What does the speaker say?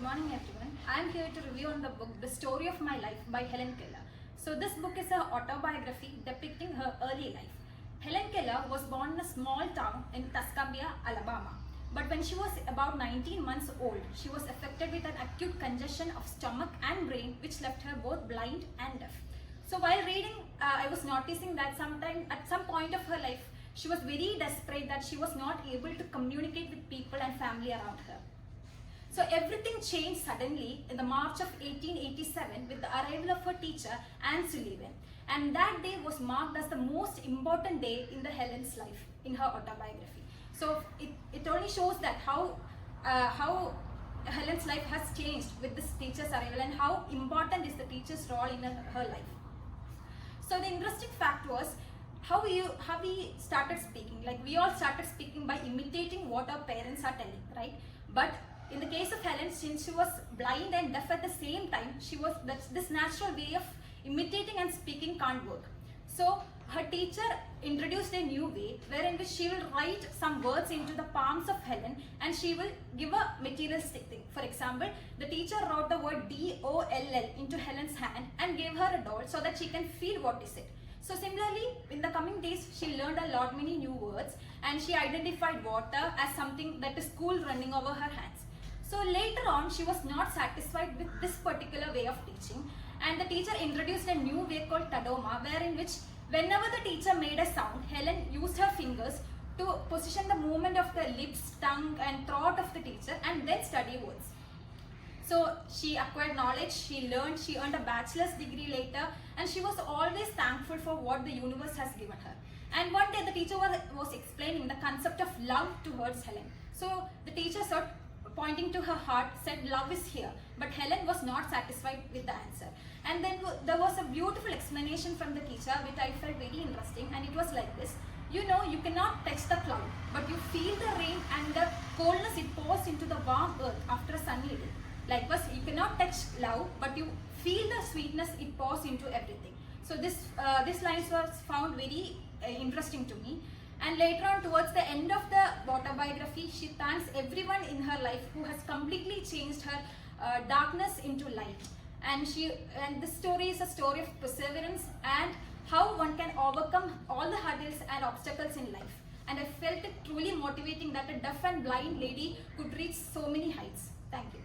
morning everyone. I am here to review on the book The Story of My Life by Helen Keller. So this book is an autobiography depicting her early life. Helen Keller was born in a small town in Tuscumbia, Alabama. But when she was about 19 months old, she was affected with an acute congestion of stomach and brain which left her both blind and deaf. So while reading, I was noticing that at some point of her life, she was very desperate that she was not able to communicate with people and family around her. So everything changed suddenly in the March of 1887 with the arrival of her teacher, Anne Sullivan. And that day was marked as the most important day in the Helen's life in her autobiography. So it only shows that how Helen's life has changed with this teacher's arrival and how important is the teacher's role in her life. So the interesting fact was how we started speaking. Like we all started speaking by imitating what our parents are telling, right? But in the case of Helen, since she was blind and deaf at the same time, this natural way of imitating and speaking can't work. So her teacher introduced a new way wherein which she will write some words into the palms of Helen and she will give a materialistic thing. For example, the teacher wrote the word DOLL into Helen's hand and gave her a doll so that she can feel what is it. So similarly, in the coming days, she learned many new words and she identified water as something that is cool running over her hands. So later on, she was not satisfied with this particular way of teaching and the teacher introduced a new way called Tadoma, wherein which whenever the teacher made a sound, Helen used her fingers to position the movement of the lips, tongue and throat of the teacher and then study words. So she acquired knowledge, she learned, she earned a bachelor's degree later and she was always thankful for what the universe has given her. And one day the teacher was explaining the concept of love towards Helen. So the teacher pointing to her heart said love is here, but Helen was not satisfied with the answer. And then there was a beautiful explanation from the teacher which I felt very interesting and it was like this. You know, you cannot touch the cloud, but you feel the rain and the coldness it pours into the warm earth after a sunny day. Likewise, you cannot touch love, but you feel the sweetness it pours into everything. So this lines was found very interesting to me. And later on, towards the end of the autobiography, she thanks everyone in her life who has completely changed her darkness into light. And this story is a story of perseverance and how one can overcome all the hurdles and obstacles in life. And I felt it truly motivating that a deaf and blind lady could reach so many heights. Thank you.